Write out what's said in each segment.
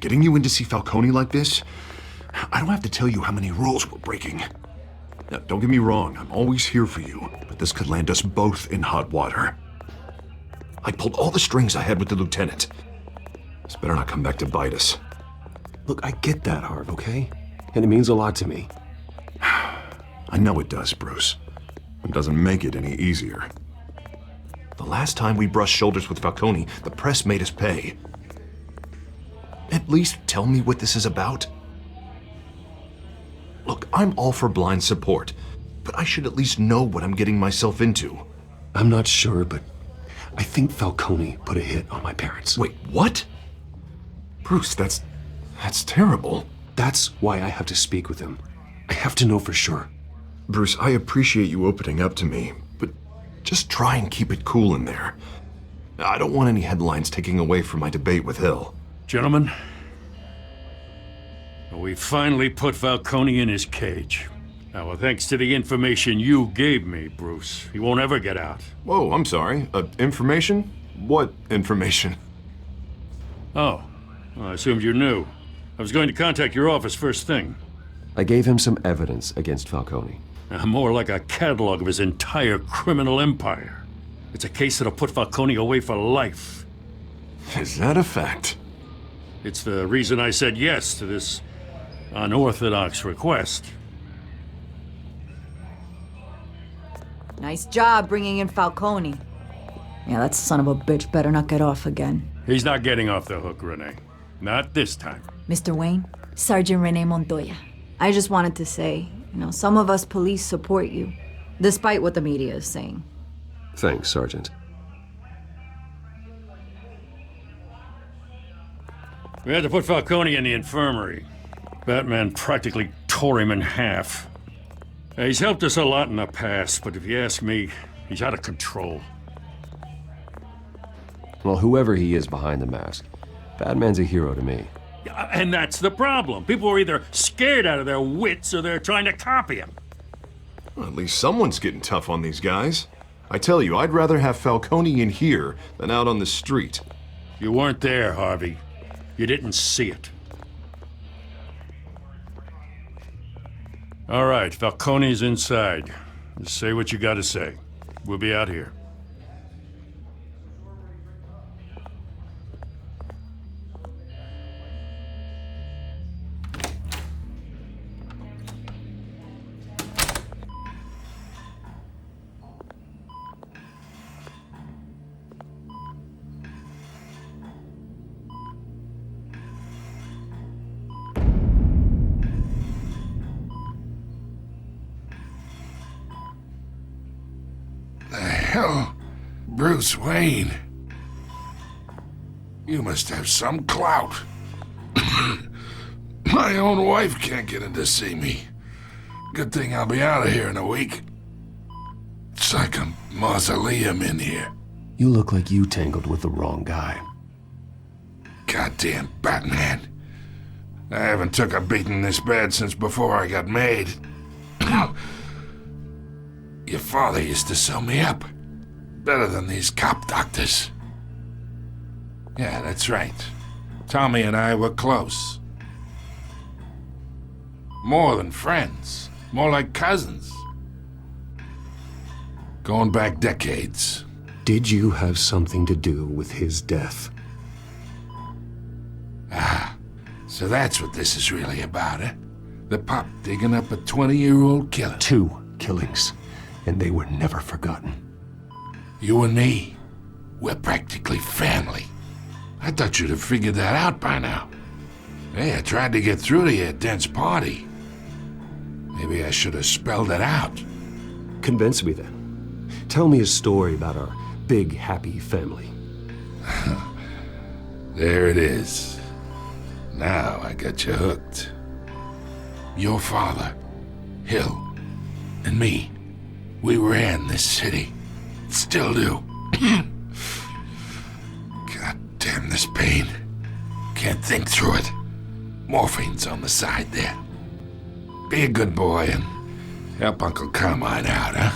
getting you in to see Falcone like this, I don't have to tell you how many rules we're breaking. Now, don't get me wrong, I'm always here for you, but this could land us both in hot water. I pulled all the strings I had with the lieutenant. This better not come back to bite us. Look, I get that, Harv, okay? And it means a lot to me. I know it does, Bruce. It doesn't make it any easier. The last time we brushed shoulders with Falcone, the press made us pay. At least tell me what this is about. Look, I'm all for blind support, but I should at least know what I'm getting myself into. I'm not sure, but I think Falcone put a hit on my parents. Wait, what? Bruce, that's terrible. That's why I have to speak with him. I have to know for sure. Bruce, I appreciate you opening up to me, but just try and keep it cool in there. I don't want any headlines taking away from my debate with Hill. Gentlemen, we finally put Falcone in his cage. Now, well, thanks to the information you gave me, Bruce, he won't ever get out. Whoa, I'm sorry. Information? What information? Oh, well, I assumed you knew. I was going to contact your office first thing. I gave him some evidence against Falcone. More like a catalog of his entire criminal empire. It's a case that'll put Falcone away for life. Is that a fact? It's the reason I said yes to this unorthodox request. Nice job bringing in Falcone. Yeah, that son of a bitch better not get off again. He's not getting off the hook, Renee. Not this time. Mr. Wayne, Sergeant Renee Montoya. I just wanted to say, some of us police support you, despite what the media is saying. Thanks, Sergeant. We had to put Falcone in the infirmary. Batman practically tore him in half. He's helped us a lot in the past, but if you ask me, he's out of control. Well, whoever he is behind the mask, Batman's a hero to me. And that's the problem. People are either scared out of their wits or they're trying to copy him. Well, at least someone's getting tough on these guys. I tell you, I'd rather have Falcone in here than out on the street. You weren't there, Harvey. You didn't see it. All right, Falcone's inside. Just say what you gotta say. We'll be out here. Hell, Bruce Wayne. You must have some clout. My own wife can't get in to see me. Good thing I'll be out of here in a week. It's like a mausoleum in here. You look like you tangled with the wrong guy. Goddamn Batman. I haven't took a beating this bad since before I got made. Your father used to sew me up. Better than these cop doctors. Yeah, that's right. Tommy and I were close. More than friends. More like cousins. Going back decades. Did you have something to do with his death? Ah, so that's what this is really about, eh? The pop digging up a 20-year-old killer. 2 killings, and they were never forgotten. You and me, we're practically family. I thought you'd have figured that out by now. Hey, I tried to get through to your dense party. Maybe I should have spelled it out. Convince me then. Tell me a story about our big, happy family. There it is. Now I got you hooked. Your father, Hill, and me, we ran this city. Still do. God damn this pain. Can't think through it. Morphine's on the side there. Be a good boy and help Uncle Carmine out, huh?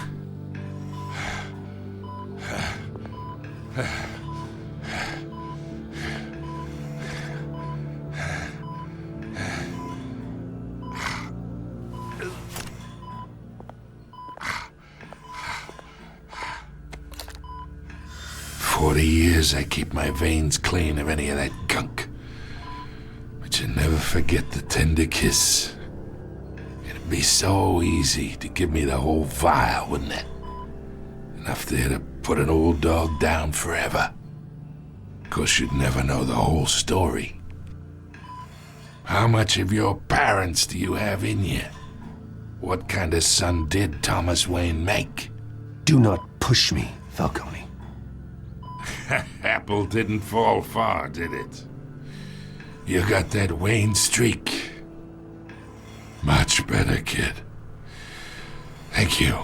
40 years I keep my veins clean of any of that gunk. But you never forget the tender kiss. It'd be so easy to give me the whole vial, wouldn't it? Enough there to put an old dog down forever. Of course, you'd never know the whole story. How much of your parents do you have in you? What kind of son did Thomas Wayne make? Do not push me, Falcone. Apple didn't fall far, did it? You got that Wayne streak. Much better, kid. Thank you.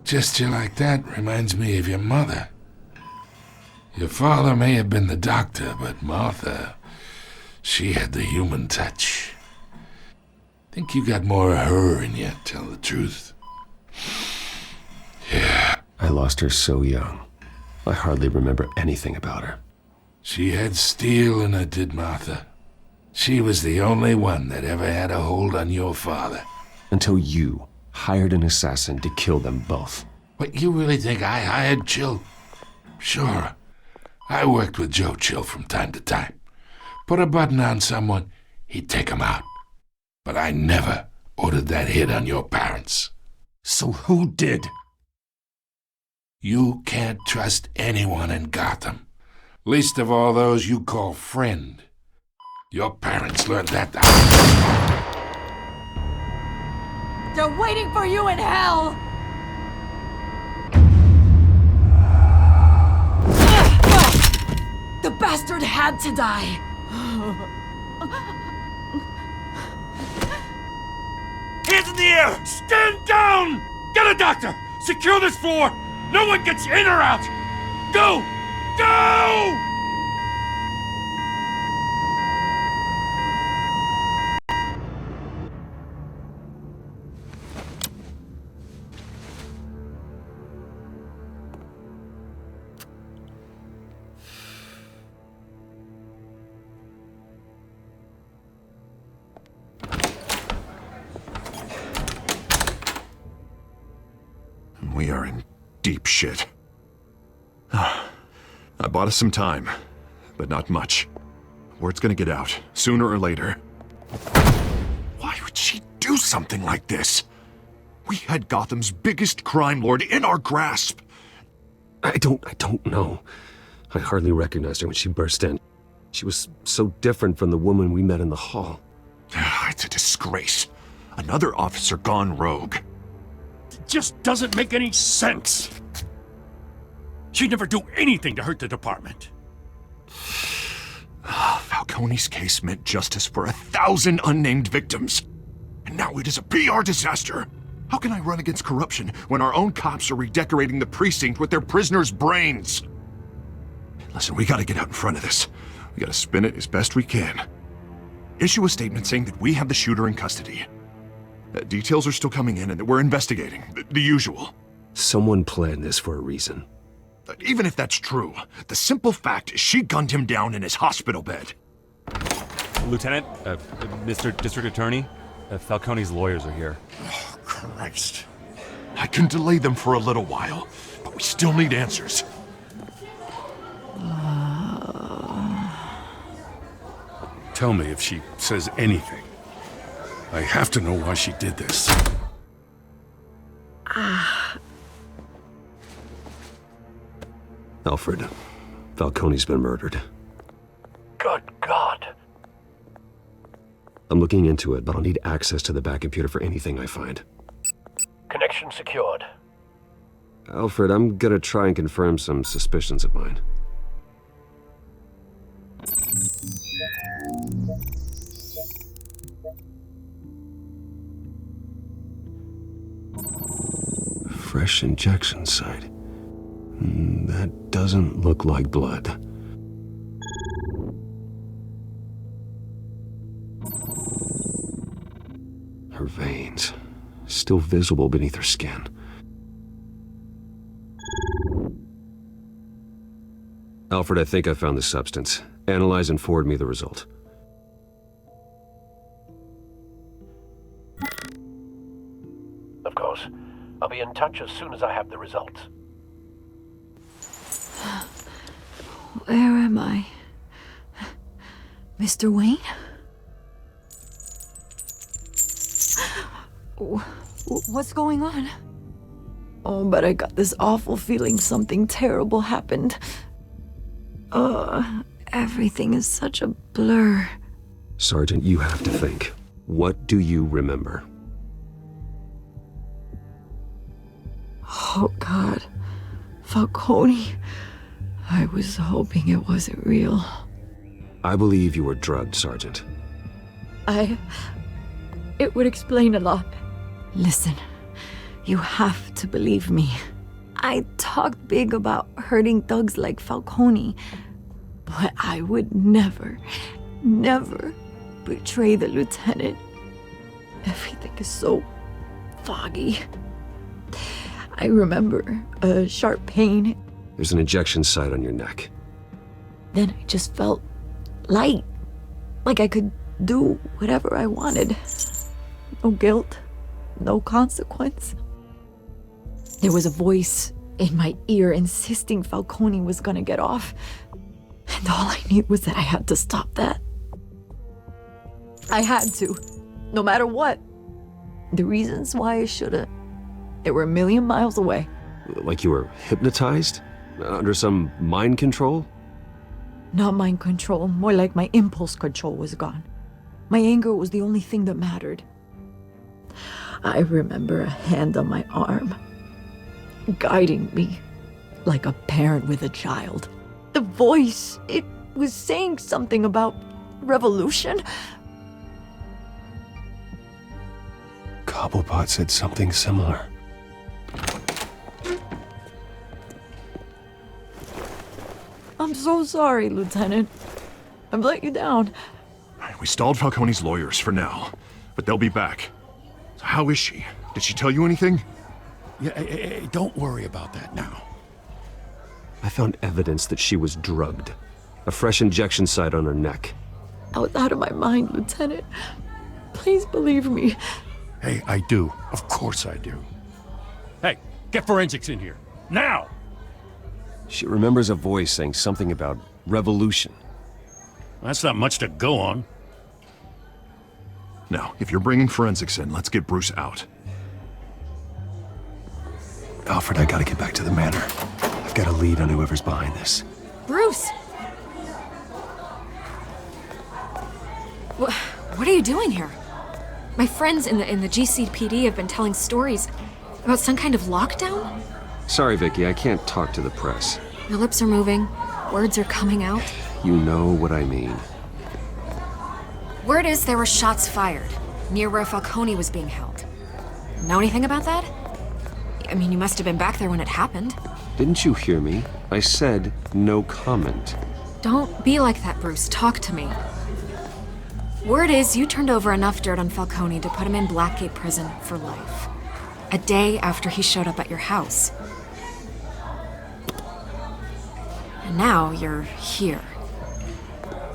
Gesture like that reminds me of your mother. Your father may have been the doctor, but Martha, she had the human touch. Think you got more of her in you, tell the truth. Yeah. I lost her so young. I hardly remember anything about her. She had steel in her, did Martha. She was the only one that ever had a hold on your father. Until you hired an assassin to kill them both. What, you really think I hired Chill? Sure. I worked with Joe Chill from time to time. Put a button on someone, he'd take 'em out. But I never ordered that hit on your parents. So who did? You can't trust anyone in Gotham. Least of all those you call friend. Your parents learned that the They're waiting for you in hell! The bastard had to die! Hands in the air! Stand down! Get a doctor! Secure this floor! No one gets in or out! Go! Go! We are in deep shit. I bought us some time, but not much. Word's gonna get out, sooner or later. Why would she do something like this? We had Gotham's biggest crime lord in our grasp. I don't know. I hardly recognized her when she burst in. She was so different from the woman we met in the hall. It's a disgrace. Another officer gone rogue. It just doesn't make any sense. She'd never do anything to hurt the department. Falcone's case meant justice for 1,000 unnamed victims. And now it is a PR disaster. How can I run against corruption when our own cops are redecorating the precinct with their prisoners' brains? Listen, we gotta get out in front of this. We gotta spin it as best we can. Issue a statement saying that we have the shooter in custody. Details are still coming in and that we're investigating. The usual. Someone planned this for a reason. Even if that's true, the simple fact is she gunned him down in his hospital bed. Lieutenant, Mr. District Attorney, Falcone's lawyers are here. Oh, Christ. I can delay them for a little while, but we still need answers. Tell me if she says anything. I have to know why she did this. Alfred, Falcone's been murdered. Good God. I'm looking into it, but I'll need access to the back computer for anything I find. Connection secured. Alfred, I'm gonna try and confirm some suspicions of mine. Fresh injection site. That doesn't look like blood. Her veins, still visible beneath her skin. Alfred, I think I found the substance. Analyze and forward me the result. Of course. I'll be in touch as soon as I have the results. Where am I? Mr. Wayne? What's going on? Oh, but I got this awful feeling something terrible happened. Everything is such a blur. Sergeant, you have to think. What do you remember? Oh, God. Falcone. I was hoping it wasn't real. I believe you were drugged, Sergeant. It would explain a lot. Listen, you have to believe me. I talked big about hurting thugs like Falcone, but I would never betray the lieutenant. Everything is so foggy. I remember a sharp pain. There's an injection site on your neck. Then I just felt light, like I could do whatever I wanted. No guilt, no consequence. There was a voice in my ear insisting Falcone was gonna get off. And all I knew was that I had to stop that. I had to, no matter what. The reasons why I shouldn't, they were a million miles away. Like you were hypnotized? Under some mind control? Not mind control, more like my impulse control was gone. My anger was the only thing that mattered. I remember a hand on my arm, guiding me like a parent with a child. The voice, it was saying something about revolution. Cobblepot said something similar. I'm so sorry, Lieutenant. I've let you down. We stalled Falcone's lawyers for now, but they'll be back. So how is she? Did she tell you anything? Yeah, hey, don't worry about that now. I found evidence that she was drugged. A fresh injection site on her neck. I was out of my mind, Lieutenant. Please believe me. Hey, I do. Of course I do. Hey, get forensics in here. Now! She remembers a voice saying something about revolution. That's not much to go on. Now, if you're bringing forensics in, let's get Bruce out. Alfred, I gotta get back to the manor. I've got a lead on whoever's behind this. Bruce! What are you doing here? My friends in the GCPD have been telling stories about some kind of lockdown? Sorry, Vicky, I can't talk to the press. Your lips are moving, words are coming out. You know what I mean. Word is there were shots fired near where Falcone was being held. Know anything about that? I mean, you must have been back there when it happened. Didn't you hear me? I said no comment. Don't be like that, Bruce. Talk to me. Word is you turned over enough dirt on Falcone to put him in Blackgate Prison for life. A day after he showed up at your house. And now you're here.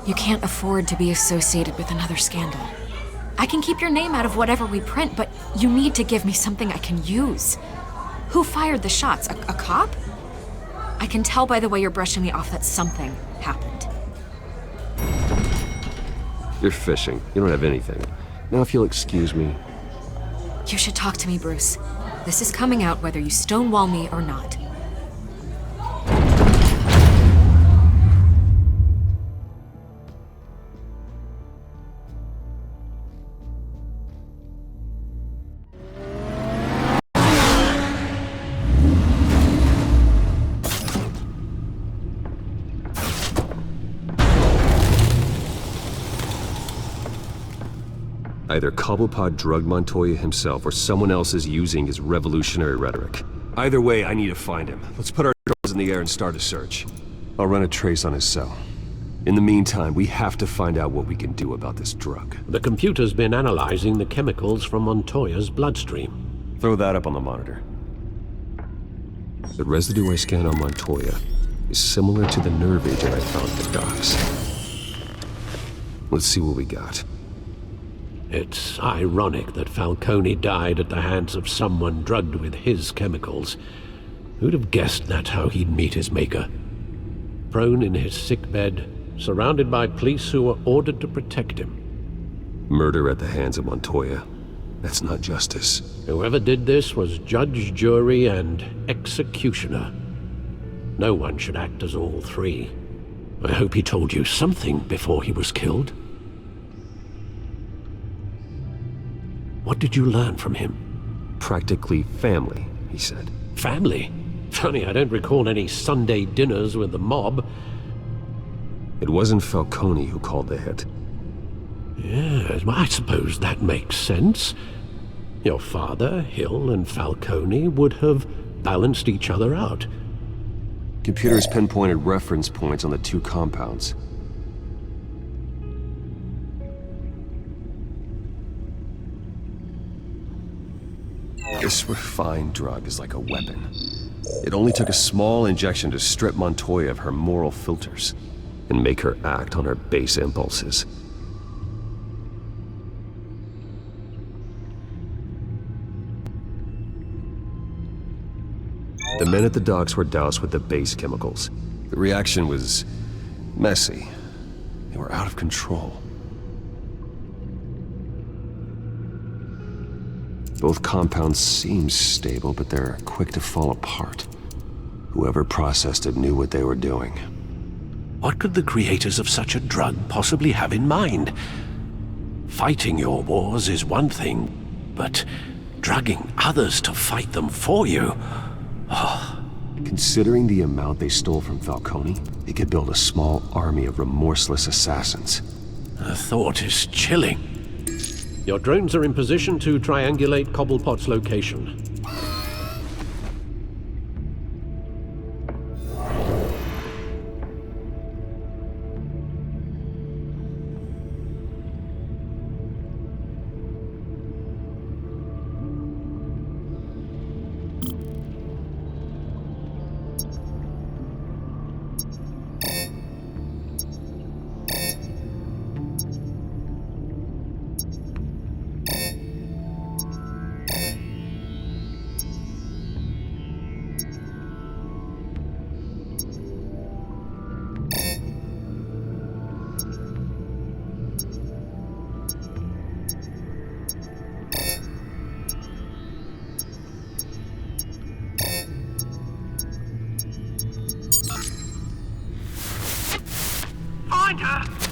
You can't afford to be associated with another scandal. I can keep your name out of whatever we print, but you need to give me something I can use. Who fired the shots? A cop? I can tell by the way you're brushing me off that something happened. You're fishing. You don't have anything. Now, if you'll excuse me. You should talk to me, Bruce. This is coming out whether you stonewall me or not. Either Cobblepot drugged Montoya himself or someone else is using his revolutionary rhetoric. Either way, I need to find him. Let's put our drones in the air and start a search. I'll run a trace on his cell. In the meantime, we have to find out what we can do about this drug. The computer's been analyzing the chemicals from Montoya's bloodstream. Throw that up on the monitor. The residue I scanned on Montoya is similar to the nerve agent I found at the docks. Let's see what we got. It's ironic that Falcone died at the hands of someone drugged with his chemicals. Who'd have guessed that's how he'd meet his maker? prone in his sick bed, surrounded by police who were ordered to protect him. Murder at the hands of Montoya. That's not justice. Whoever did this was judge, jury, and executioner. No one should act as all three. I hope he told you something before he was killed. What did you learn from him? Practically family, he said. Family? Funny, I don't recall any Sunday dinners with the mob. It wasn't Falcone who called the hit. Yes, well, I suppose that makes sense. Your father, Hill, and Falcone would have balanced each other out. Computers pinpointed reference points on the two compounds. This refined drug is like a weapon. It only took a small injection to strip Montoya of her moral filters and make her act on her base impulses. The men at the docks were doused with the base chemicals. The reaction was messy. They were out of control. Both compounds seem stable, but they're quick to fall apart. Whoever processed it knew what they were doing. What could the creators of such a drug possibly have in mind? Fighting your wars is one thing, but drugging others to fight them for you? Considering the amount they stole from Falcone, they could build a small army of remorseless assassins. The thought is chilling. Your drones are in position to triangulate Cobblepot's location.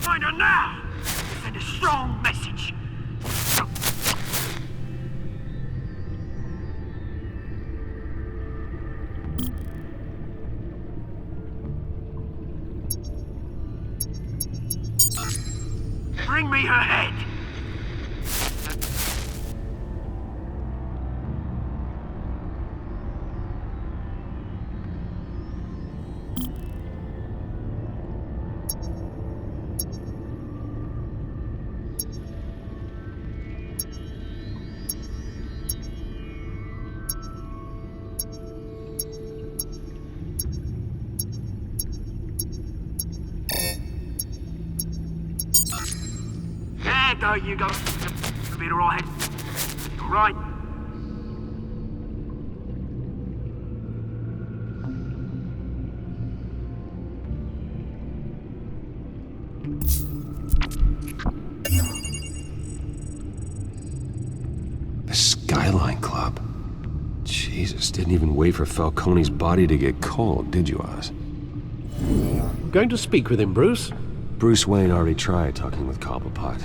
Find her now! Send a strong message! Bring me her head! There you go. It'll be all right. All right. The Skyline Club. Jesus, didn't even wait for Falcone's body to get cold, did you, Oz? Going to speak with him, Bruce? Bruce Wayne already tried talking with Cobblepot.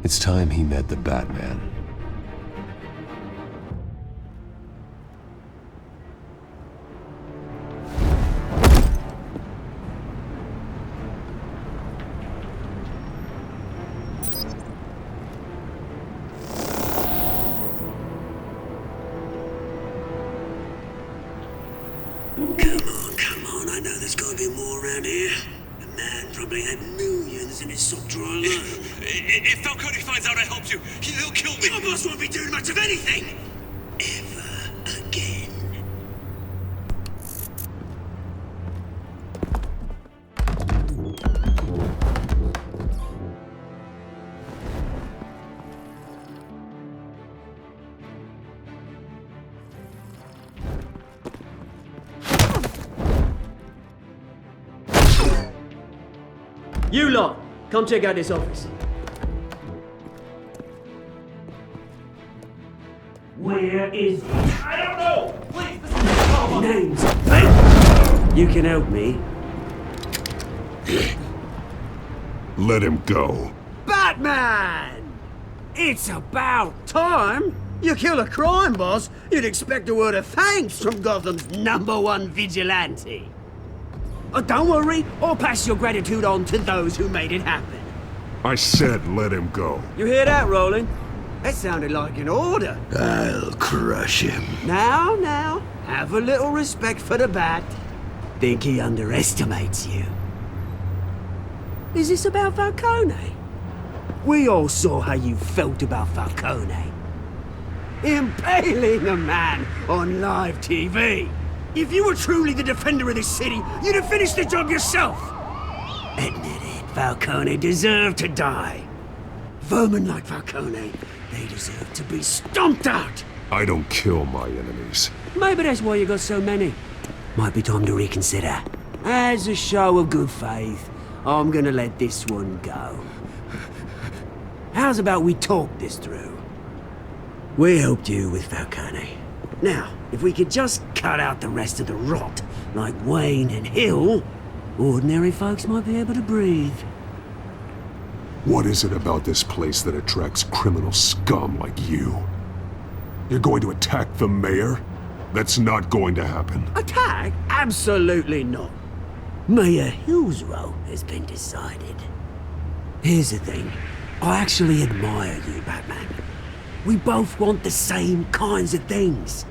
It's time he met the Batman. Come on, I know there's gotta be more around here. The man probably had millions in his sock drawer alone. If Falcone finds out I helped you, he'll kill me. Your boss won't be doing much of anything! Ever again. You lot, come check out this office. Where is he? I don't know! Please, this is... Names. You can help me. Let him go. Batman! It's about time! You kill a crime boss, you'd expect a word of thanks from Gotham's #1 vigilante. Oh, don't worry, I'll pass your gratitude on to those who made it happen. I said let him go. You hear that, Roland? That sounded like an order. I'll crush him. Now, have a little respect for the Bat. Think he underestimates you. Is this about Falcone? We all saw how you felt about Falcone. Impaling a man on live TV. If you were truly the defender of this city, you'd have finished the job yourself. Admit it, Falcone deserved to die. Vermin like Falcone, they deserve to be stomped out. I don't kill my enemies. Maybe that's why you got so many. Might be time to reconsider. As a show of good faith, I'm gonna let this one go. How's about we talk this through? We helped you with Falcone. Now, if we could just cut out the rest of the rot, like Wayne and Hill, ordinary folks might be able to breathe. What is it about this place that attracts criminal scum like you? You're going to attack the mayor? That's not going to happen. Attack? Absolutely not. Mayor Hill's role has been decided. Here's the thing. I actually admire you, Batman. We both want the same kinds of things.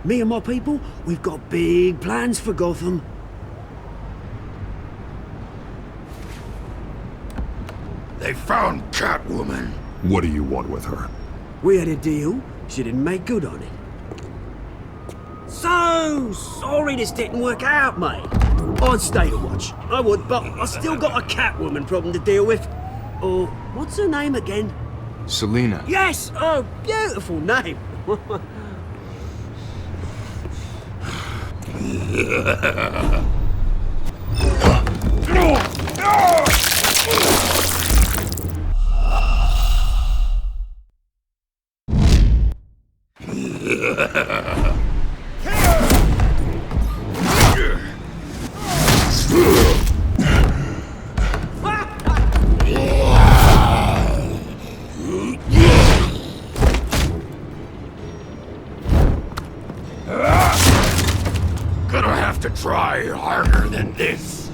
Me and my people, we've got big plans for Gotham. They found Catwoman. What do you want with her? We had a deal. She didn't make good on it. So sorry this didn't work out, mate. I'd stay to watch. I would, but I still got a Catwoman problem to deal with. Or, what's her name again? Selina. Yes! Oh, beautiful name. Gonna have to try harder than this.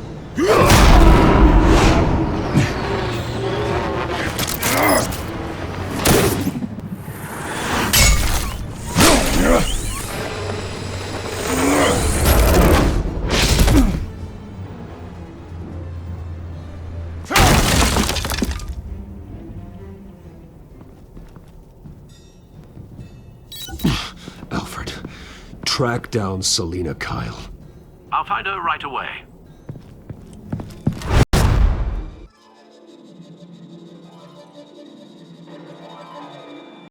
Alfred, track down Selina Kyle. I'll find her right away.